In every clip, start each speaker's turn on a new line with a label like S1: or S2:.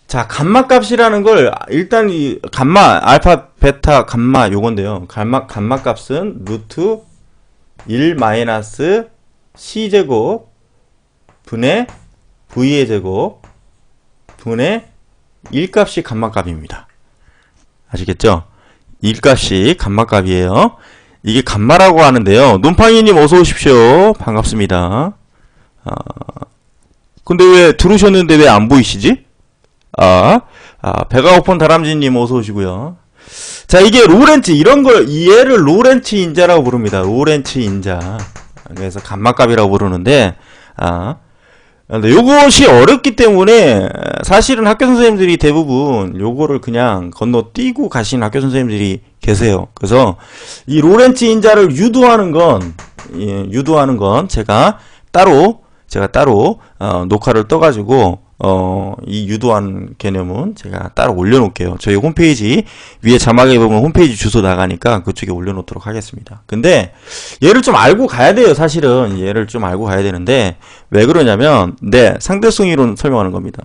S1: 자, 감마 값이라는 걸 일단 이 감마 알파 베타 감마 요건데요. 감마 값은 루트 1 마이너스 c제곱 분의 v의 제곱 분의 1값이 감마 값입니다. 아시겠죠? 1값이 감마 값이에요. 이게 감마라고 하는데요. 논팡이님 어서 오십시오. 반갑습니다. 근데 왜 들으셨는데 왜 안 보이시지? 배가 고픈 다람쥐님 어서 오시고요. 자, 이게 로렌츠 이런 걸 얘를 로렌츠 인자라고 부릅니다. 로렌츠 인자. 그래서 감마값이라고 부르는데 근데 요것이 어렵기 때문에 사실은 학교 선생님들이 대부분 요거를 그냥 건너뛰고 가시는 학교 선생님들이 계세요. 그래서 이 로렌츠 인자를 유도하는 건 제가 따로 녹화를 떠가지고 이 유도한 개념은 제가 따로 올려놓을게요. 저희 홈페이지 위에 자막에 보면 홈페이지 주소 나가니까 그쪽에 올려놓도록 하겠습니다. 근데 얘를 좀 알고 가야 돼요. 사실은 얘를 좀 알고 가야 되는데 왜 그러냐면 상대성 이론 설명하는 겁니다.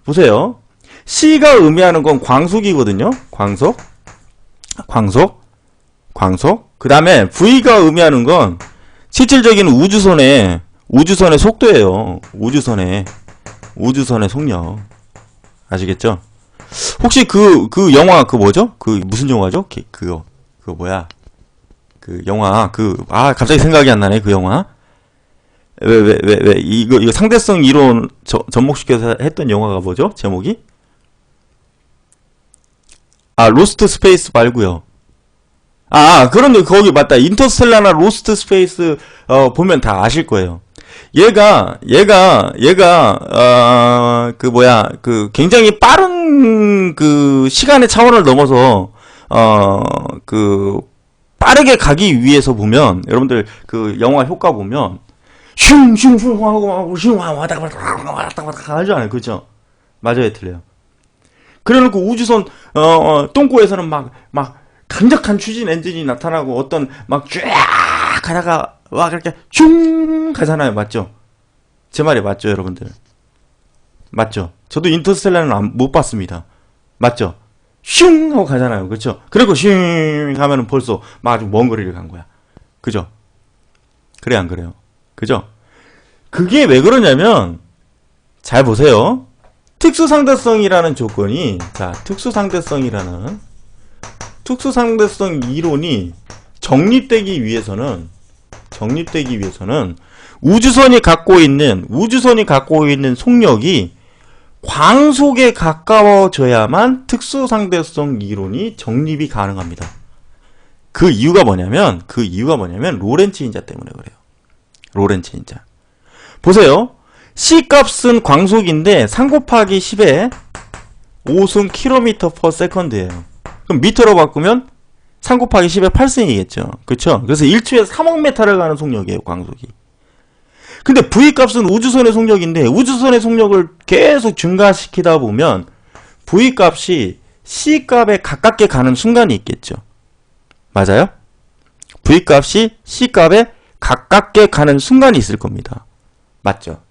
S1: 보세요. C가 의미하는 건 광속이거든요. 광속. 그 다음에 V가 의미하는 건 실질적인 우주선의 속도예요. 우주선의 속력. 아시겠죠? 혹시 그 영화 뭐죠? 무슨 영화죠? 그거 뭐야? 그 영화 갑자기 생각이 안 나네. 그 영화. 왜 이거 상대성 이론 접목시켜서 했던 영화가 뭐죠? 제목이? 로스트 스페이스 말고요. 그런데 거기 맞다. 인터스텔라나 로스트 스페이스 보면 다 아실 거예요. 얘가 굉장히 빠른 시간의 차원을 넘어서 빠르게 가기 위해서 보면 여러분들 영화 효과 보면 슝슝슝 하고 슝 왔다 갔다 하지 않아요. 그렇죠? 맞아요, 틀려요. 그래놓고 우주선 똥꼬에서는 막 강력한 추진 엔진이 나타나고 어떤 쫙 가다가 그렇게 슝 가잖아요. 맞죠? 제 말이 맞죠, 여러분들? 맞죠? 저도 인터스텔라는 못 봤습니다. 맞죠? 슝 하고 가잖아요. 그렇죠? 그리고 슝 하면은 벌써 아주 먼 거리를 간 거야. 그죠? 그래 안 그래요? 그죠? 그게 왜 그러냐면 잘 보세요. 특수상대성이라는 조건이 특수상대성 이론이 정립되기 위해서는 우주선이 갖고 있는 속력이 광속에 가까워져야만 특수상대성 이론이 정립이 가능합니다. 그 이유가 뭐냐면 로렌츠 인자 때문에 그래요. 로렌츠 인자. 보세요. C 값은 광속인데 3 곱하기 10에 5승 km/s예요. 그럼 미터로 바꾸면 3 곱하기 10에 8승이겠죠. 그쵸? 그래서 1초에 3억 메타를 가는 속력이에요, 광속이. 근데 V값은 우주선의 속력인데, 우주선의 속력을 계속 증가시키다 보면, V값이 C값에 가깝게 가는 순간이 있겠죠. 맞아요? V값이 C값에 가깝게 가는 순간이 있을 겁니다. 맞죠?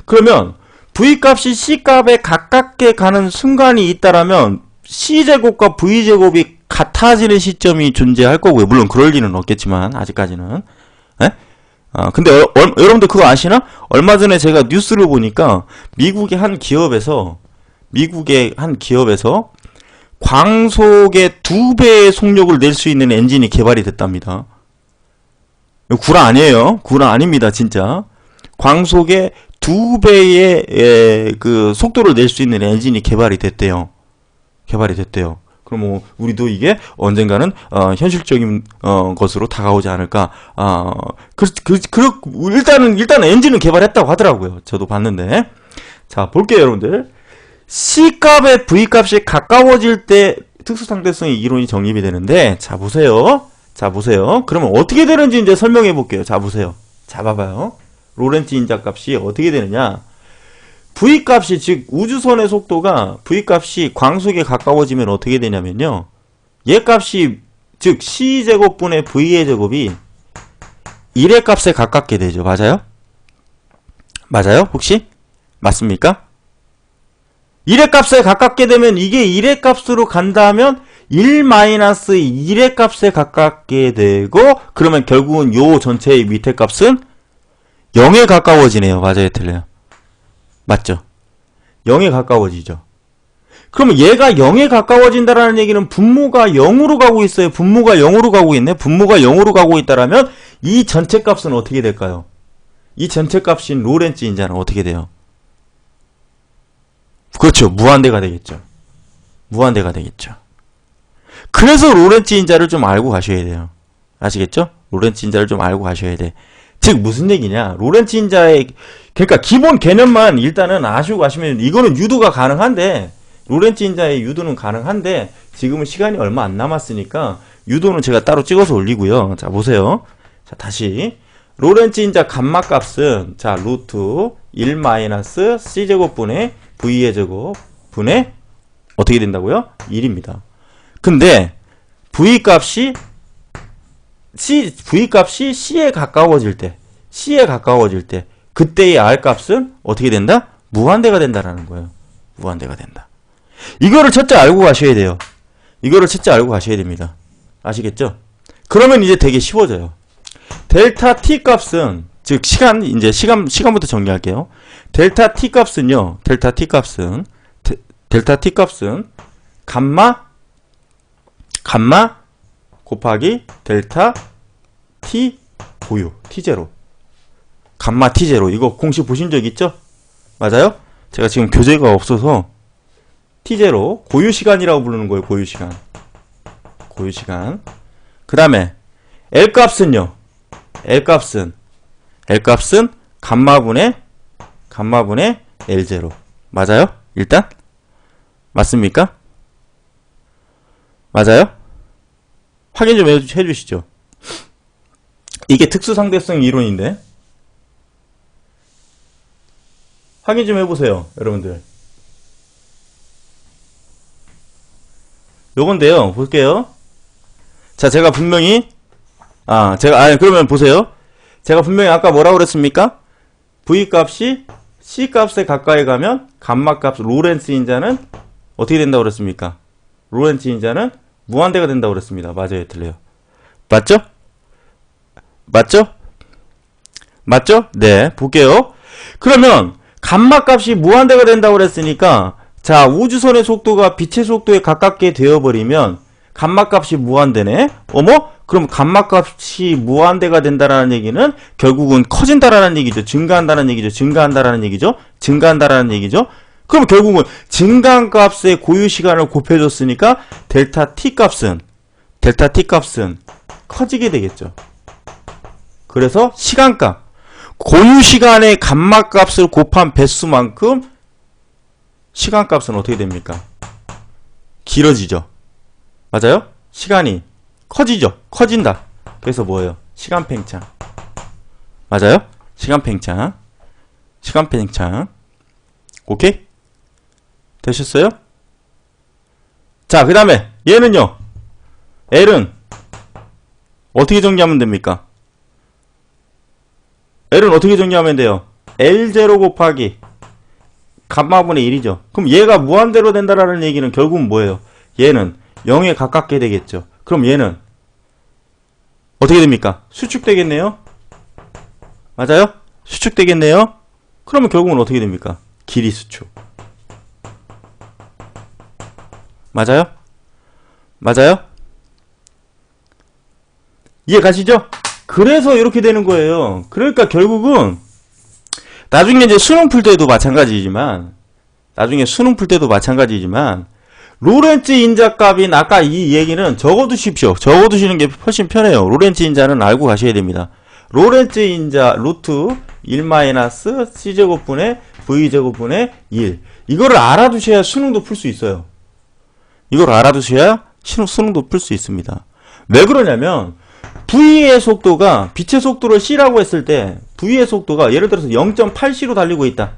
S1: 그러면, V값이 C값에 가깝게 가는 순간이 있다라면, C제곱과 V제곱이 같아지는 시점이 존재할 거고요. 물론 그럴 리는 없겠지만 아직까지는. 근데 여러분들 그거 아시나? 얼마 전에 제가 뉴스를 보니까 미국의 한 기업에서 광속의 2배의 속력을 낼 수 있는 엔진이 개발이 됐답니다. 구라 아니에요. 구라 아닙니다. 진짜. 광속의 2배의 속도를 낼 수 있는 엔진이 개발이 됐대요. 그럼 우리도 이게 언젠가는 현실적인 것으로 다가오지 않을까. 일단은 엔진은 개발했다고 하더라고요. 저도 봤는데. 자, 볼게요, 여러분들. C값에 V값이 가까워질 때 특수상대성의 이론이 정립이 되는데, 자, 보세요. 그러면 어떻게 되는지 이제 설명해 볼게요. 자, 보세요. 자, 봐봐요. 로렌츠 인자 값이 어떻게 되느냐. V값이, 즉 우주선의 속도가 V값이 광속에 가까워지면 어떻게 되냐면요. 얘 값이, 즉 C제곱분의 V의 제곱이 1의 값에 가깝게 되죠. 맞아요? 혹시? 맞습니까? 1의 값에 가깝게 되면 이게 1의 값으로 간다면 1-1의 값에 가깝게 되고 그러면 결국은 요 전체의 밑에 값은 0에 가까워지네요. 맞아요? 틀려요? 맞죠? 0에 가까워지죠. 그러면 얘가 0에 가까워진다라는 얘기는 분모가 0으로 가고 있어요. 분모가 0으로 가고 있네. 분모가 0으로 가고 있다라면 이 전체 값은 어떻게 될까요? 이 전체 값인 로렌츠 인자는 어떻게 돼요? 그렇죠. 무한대가 되겠죠. 무한대가 되겠죠. 그래서 로렌츠 인자를 좀 알고 가셔야 돼요. 아시겠죠? 로렌츠 인자를 좀 알고 가셔야 돼. 즉 무슨 얘기냐? 로렌츠 인자의 그러니까 기본 개념만 일단은 아시고 가시면 이거는 유도가 가능한데 로렌츠 인자의 유도는 가능한데 지금은 시간이 얼마 안 남았으니까 유도는 제가 따로 찍어서 올리고요. 자 보세요. 자 다시 로렌츠 인자 감마 값은 자 루트 1 c제곱분의 v의 제곱 분의 어떻게 된다고요? 1입니다. 근데 v 값이 c에 가까워질 때 그때의 r 값은 어떻게 된다? 무한대가 된다라는 거예요. 무한대가 된다. 이거를 첫째 알고 가셔야 돼요. 이거를 첫째 알고 가셔야 됩니다. 아시겠죠? 그러면 이제 되게 쉬워져요. 델타 t 값은 즉 시간부터 정리할게요. 델타 t 값은요. 델타 t 값은 감마 곱하기 델타 t 고유 t0 감마 t0 이거 공식 보신 적 있죠? 맞아요? 제가 지금 교재가 없어서 t0 고유시간이라고 부르는 거예요. 고유시간 그 다음에 L값은요. L값은 감마분의 L0 맞아요? 일단 맞습니까? 맞아요? 확인 좀 해주시죠. 이게 특수상대성 이론인데 확인 좀 해보세요. 여러분들 요건데요. 볼게요. 자 제가 분명히 그러면 보세요. 제가 분명히 아까 뭐라고 그랬습니까? V값이 C값에 가까이 가면 감마값 로렌츠 인자는 어떻게 된다고 그랬습니까? 로렌츠 인자는 무한대가 된다고 그랬습니다. 맞아요? 틀려요? 맞죠? 맞죠? 네, 볼게요. 그러면 감마값이 무한대가 된다고 그랬으니까 자, 우주선의 속도가 빛의 속도에 가깝게 되어버리면 감마값이 무한대네? 어머? 그럼 감마값이 무한대가 된다라는 얘기는 결국은 커진다라는 얘기죠. 증가한다는 얘기죠. 그럼 결국은 증가한 값의 고유시간을 곱해줬으니까 델타 t 값은 커지게 되겠죠. 그래서 시간값 고유시간의 감마값을 곱한 배수만큼 시간값은 어떻게 됩니까? 길어지죠. 맞아요? 시간이 커진다. 그래서 뭐예요? 시간 팽창. 맞아요? 시간 팽창. 오케이? 되셨어요? 자, 그 다음에 얘는요. L은 어떻게 정리하면 됩니까? L은 어떻게 정리하면 돼요? L0 곱하기 감마분의 1이죠. 그럼 얘가 무한대로 된다라는 얘기는 결국은 뭐예요? 얘는 0에 가깝게 되겠죠. 그럼 얘는 어떻게 됩니까? 수축되겠네요? 맞아요? 수축되겠네요? 그러면 결국은 어떻게 됩니까? 길이 수축. 맞아요? 이해 가시죠? 그래서 이렇게 되는 거예요. 그러니까 결국은 나중에 이제 수능 풀 때도 마찬가지지만 로렌츠 인자값인 아까 이 얘기는 적어두십시오. 적어두시는 게 훨씬 편해요. 로렌츠 인자는 알고 가셔야 됩니다. 로렌츠 인자 루트 1 c제곱분의 v제곱분의 1 이거를 알아두셔야 수능도 풀 수 있어요. 이걸 알아두셔야 수능도 풀 수 있습니다. 왜 그러냐면 V의 속도가 빛의 속도를 C라고 했을 때 V의 속도가 예를 들어서 0.8c로 달리고 있다.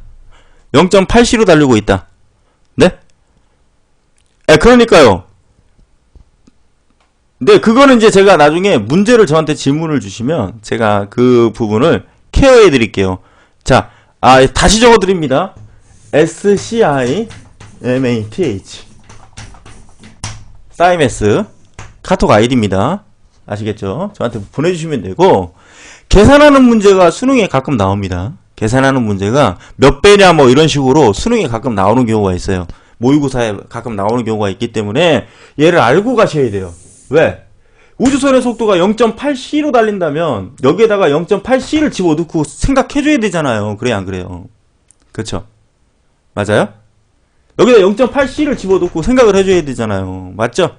S1: 0.8c로 달리고 있다. 네? 그러니까요. 네, 그거는 이제 제가 나중에 문제를 저한테 질문을 주시면 제가 그 부분을 케어해 드릴게요. 자, 다시 적어 드립니다. SCI MATH 사이메스 카톡 아이디입니다. 아시겠죠? 저한테 보내주시면 되고, 계산하는 문제가 수능에 가끔 나옵니다. 계산하는 문제가 몇 배냐 뭐 이런 식으로 수능에 가끔 나오는 경우가 있어요. 모의고사에 가끔 나오는 경우가 있기 때문에 얘를 알고 가셔야 돼요. 왜? 우주선의 속도가 0.8c로 달린다면 여기에다가 0.8c를 집어넣고 생각해줘야 되잖아요. 그래 안 그래요? 그렇죠? 맞아요? 여기다 0.8c를 집어넣고 생각을 해줘야 되잖아요. 맞죠?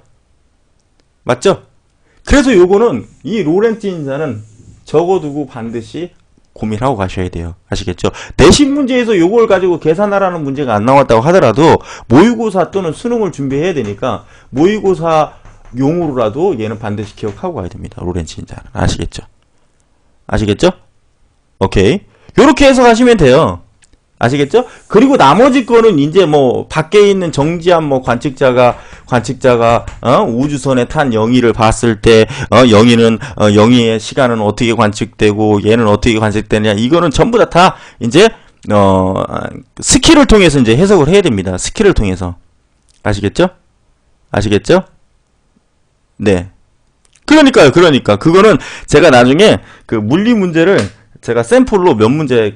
S1: 맞죠? 그래서 요거는 이 로렌츠 인자는 적어두고 반드시 고민하고 가셔야 돼요. 아시겠죠? 내신 문제에서 요걸 가지고 계산하라는 문제가 안 나왔다고 하더라도 모의고사 또는 수능을 준비해야 되니까 모의고사 용으로라도 얘는 반드시 기억하고 가야 됩니다. 로렌츠 인자는. 아시겠죠? 아시겠죠? 오케이. 요렇게 해서 가시면 돼요. 아시겠죠? 그리고 나머지 거는 이제 뭐 밖에 있는 정지한 뭐 관측자가 우주선에 탄 영희를 봤을 때 영희의 시간은 어떻게 관측되고 얘는 어떻게 관측되냐, 이거는 전부 다 이제 스킬을 통해서 이제 해석을 해야 됩니다. 스킬을 통해서. 아시겠죠? 아시겠죠? 네. 그러니까 그거는 제가 나중에 그 물리 문제를 제가 샘플로 몇 문제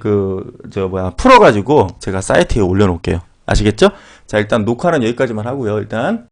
S1: 풀어가지고 제가 사이트에 올려놓을게요. 아시겠죠? 자, 일단 녹화는 여기까지만 하고요. 일단